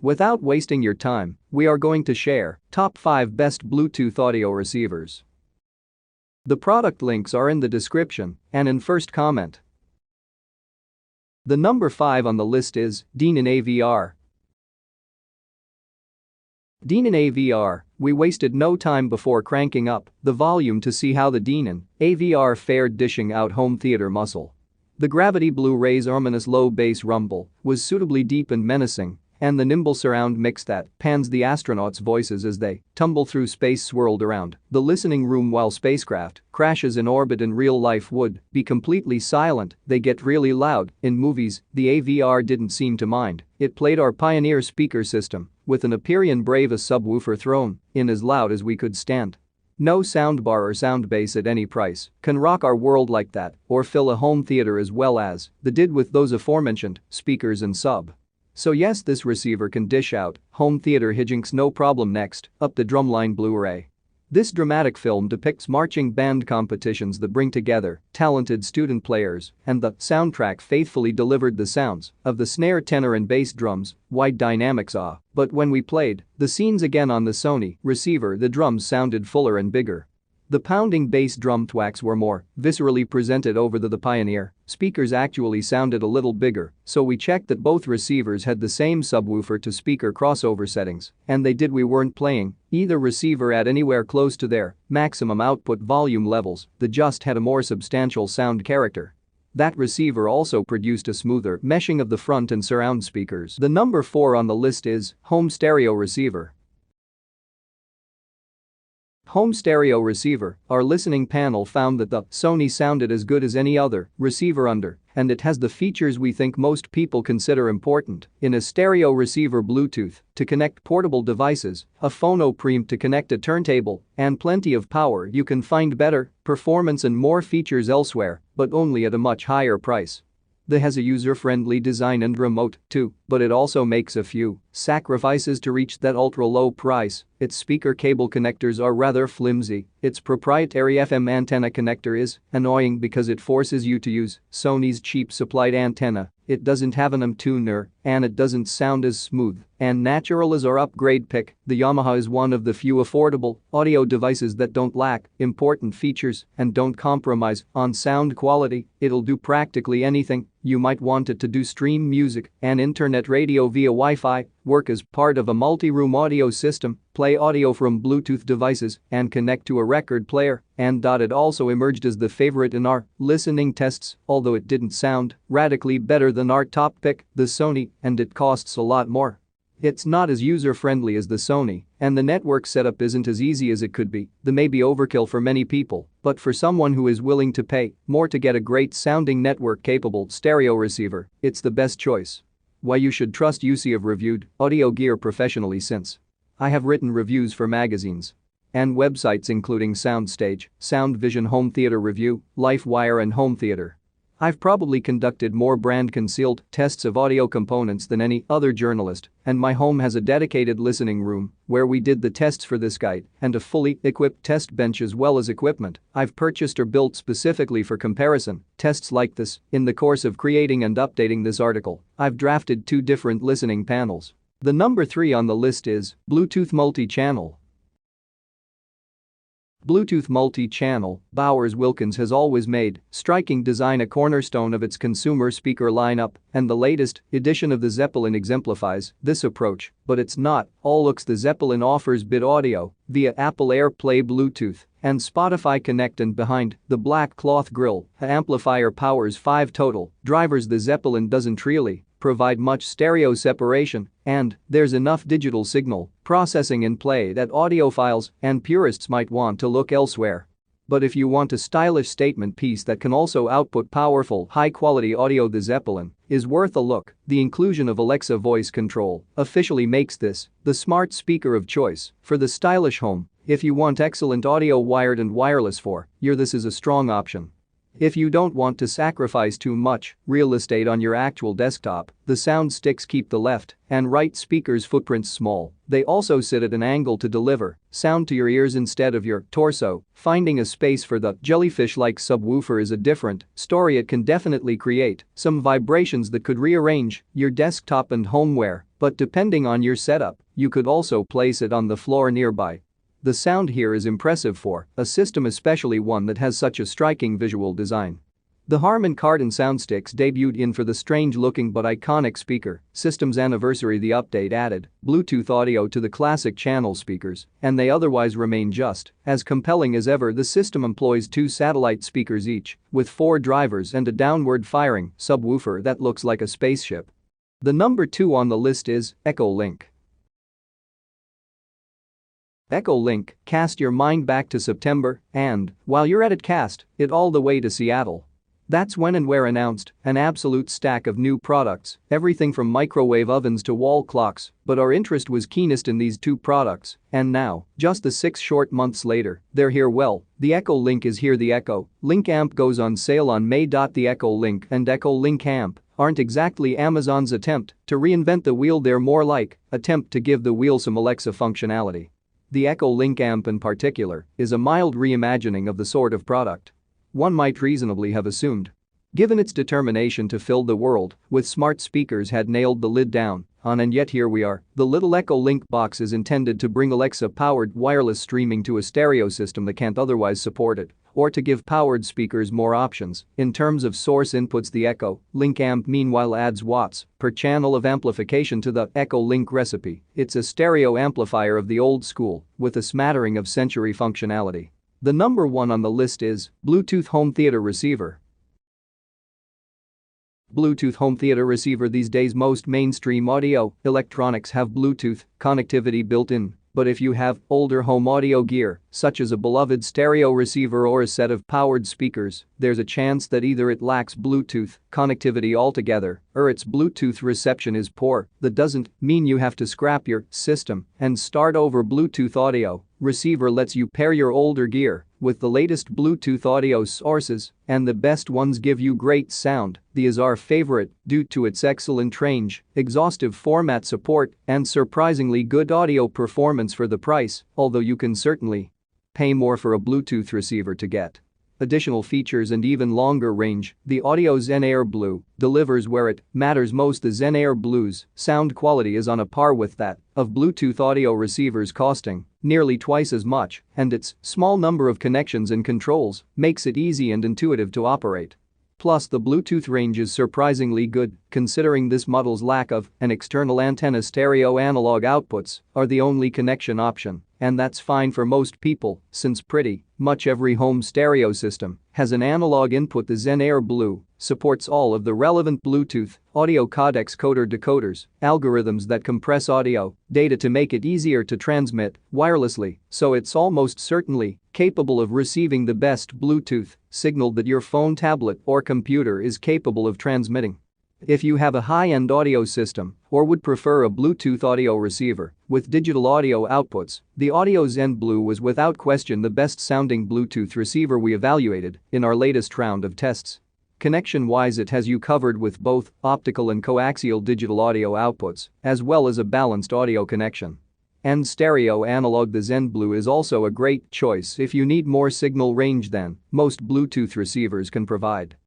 Without wasting your time, we are going to share top 5 best Bluetooth audio receivers. The product links are in the description and in first comment. The number 5 on the list is Denon AVR. Denon AVR, we wasted no time before cranking up the volume to see how the Denon AVR fared dishing out home theater muscle. The Gravity Blu-ray's ominous low bass rumble was suitably deep and menacing, and the nimble surround mix that pans the astronauts' voices as they tumble through space swirled around the listening room while spacecraft crashes in orbit in real life would be completely silent. They get really loud. In movies, the AVR didn't seem to mind. It played our Pioneer speaker system with an Aperion Brava subwoofer thrown in as loud as we could stand. No soundbar or sound bass at any price can rock our world like that or fill a home theater as well as the did with those aforementioned speakers and sub. So yes, this receiver can dish out home theater hijinks no problem. Next up, the Drumline Blu-ray. This dramatic film depicts marching band competitions that bring together talented student players, and the soundtrack faithfully delivered the sounds of the snare, tenor and bass drums, wide dynamics but when we played the scenes again on the Sony receiver, the drums sounded fuller and bigger. The pounding bass drum thwacks were more viscerally presented over the Pioneer speakers actually sounded a little bigger, so we checked that both receivers had the same subwoofer to speaker crossover settings, and they did. We weren't playing either receiver at anywhere close to their maximum output volume levels, they just had a more substantial sound character. That receiver also produced a smoother meshing of the front and surround speakers. The number 4 on the list is Home Stereo Receiver. Home stereo receiver, our listening panel found that the Sony sounded as good as any other receiver under, and it has the features we think most people consider important in a stereo receiver: Bluetooth to connect portable devices, a phono preamp to connect a turntable, and plenty of power. You can find better performance and more features elsewhere, but only at a much higher price. It has a user-friendly design and remote too, but it also makes a few sacrifices to reach that ultra-low price. Its speaker cable connectors are rather flimsy. Its proprietary FM antenna connector is annoying because it forces you to use Sony's cheap supplied antenna. It doesn't have an tuner, and it doesn't sound as smooth and natural as our upgrade pick. The Yamaha is one of the few affordable audio devices that don't lack important features and don't compromise on sound quality. It'll do practically anything you might want it to do: stream music and internet radio via Wi-Fi, work as part of a multi-room audio system, play audio from Bluetooth devices, and connect to a record player. And it also emerged as the favorite in our listening tests, although it didn't sound radically better than our top pick, the Sony, and it costs a lot more. It's not as user-friendly as the Sony, and the network setup isn't as easy as it could be. That may be overkill for many people, but for someone who is willing to pay more to get a great sounding network-capable stereo receiver, it's the best choice. Why you should trust UC. Have reviewed audio gear professionally since. I have written reviews for magazines and websites including SoundStage, SoundVision, Home Theater Review, LifeWire and Home Theater. I've probably conducted more brand-concealed tests of audio components than any other journalist, and my home has a dedicated listening room where we did the tests for this guide and a fully equipped test bench as well as equipment I've purchased or built specifically for comparison tests like this. In the course of creating and updating this article, I've drafted 2 different listening panels. The number 3 on the list is Bluetooth Multi-Channel. Bluetooth multi-channel, Bowers Wilkins has always made striking design a cornerstone of its consumer speaker lineup, and the latest edition of the Zeppelin exemplifies this approach, but it's not all looks. The Zeppelin offers bit audio via Apple AirPlay, Bluetooth, and Spotify Connect, and behind the black cloth grille, the amplifier powers 5 total drivers. The Zeppelin doesn't really provide much stereo separation, and there's enough digital signal processing in play that audiophiles and purists might want to look elsewhere. But if you want a stylish statement piece that can also output powerful, high-quality audio, the Zeppelin is worth a look. The inclusion of Alexa voice control officially makes this the smart speaker of choice for the stylish home. If you want excellent audio wired and wireless for your, this is a strong option. If you don't want to sacrifice too much real estate on your actual desktop, the sound sticks keep the left and right speakers' footprints small. They also sit at an angle to deliver sound to your ears instead of your torso. Finding a space for the jellyfish-like subwoofer is a different story. It can definitely create some vibrations that could rearrange your desktop and homeware, But depending on your setup, you could also place it on the floor nearby. The sound here is impressive for a system, especially one that has such a striking visual design. The Harman Kardon Soundsticks debuted in for the strange-looking but iconic speaker system's anniversary. The update added Bluetooth audio to the classic channel speakers, and they otherwise remain just as compelling as ever. The system employs 2 satellite speakers each, with 4 drivers and a downward-firing subwoofer that looks like a spaceship. The number 2 on the list is Echolink. Echolink, cast your mind back to September, and, while you're at it, cast it all the way to Seattle. That's when and where announced an absolute stack of new products, everything from microwave ovens to wall clocks, but our interest was keenest in these 2 products, and now, just the 6 short months later, they're here. Well, the Echolink is here. The Echolink Amp goes on sale on May. The Echolink and Echolink Amp aren't exactly Amazon's attempt to reinvent the wheel, they're more like attempt to give the wheel some Alexa functionality. The Echolink Amp in particular is a mild reimagining of the sort of product one might reasonably have assumed, given its determination to fill the world with smart speakers, had nailed the lid down on, and yet here we are. The little Echolink box is intended to bring Alexa-powered wireless streaming to a stereo system that can't otherwise support it, or to give powered speakers more options. In terms of source inputs, the Echolink Amp meanwhile adds watts per channel of amplification to the Echolink recipe. It's a stereo amplifier of the old school with a smattering of Sensory functionality. The number 1 on the list is Bluetooth Home Theater Receiver. Bluetooth home theater receiver. These days most mainstream audio electronics have Bluetooth connectivity built in, but if you have older home audio gear, such as a beloved stereo receiver or a set of powered speakers, there's a chance that either it lacks Bluetooth connectivity altogether or its Bluetooth reception is poor. That doesn't mean you have to scrap your system and start over. Bluetooth audio receiver lets you pair your older gear with the latest Bluetooth audio sources, and the best ones give you great sound. The is our favorite due to its excellent range, exhaustive format support, and surprisingly good audio performance for the price, although you can certainly pay more for a Bluetooth receiver to get additional features and even longer range. The Audio Zenair Blue delivers where it matters most. The Zenair Blue's sound quality is on a par with that of Bluetooth audio receivers, costing nearly twice as much, and its small number of connections and controls makes it easy and intuitive to operate. Plus, the Bluetooth range is surprisingly good, considering this model's lack of an external antenna. Stereo analog outputs are the only connection option, and that's fine for most people since pretty much every home stereo system has an analog input. The Zenair Blue supports all of the relevant Bluetooth audio codecs, decoders, algorithms that compress audio data to make it easier to transmit wirelessly, so it's almost certainly capable of receiving the best Bluetooth signal that your phone, tablet, or computer is capable of transmitting. If you have a high-end audio system or would prefer a Bluetooth audio receiver with digital audio outputs, the Audio Zen Blue was without question the best-sounding Bluetooth receiver we evaluated in our latest round of tests. Connection-wise, it has you covered with both optical and coaxial digital audio outputs, as well as a balanced audio connection and stereo analog. The Zen Blue is also a great choice if you need more signal range than most Bluetooth receivers can provide.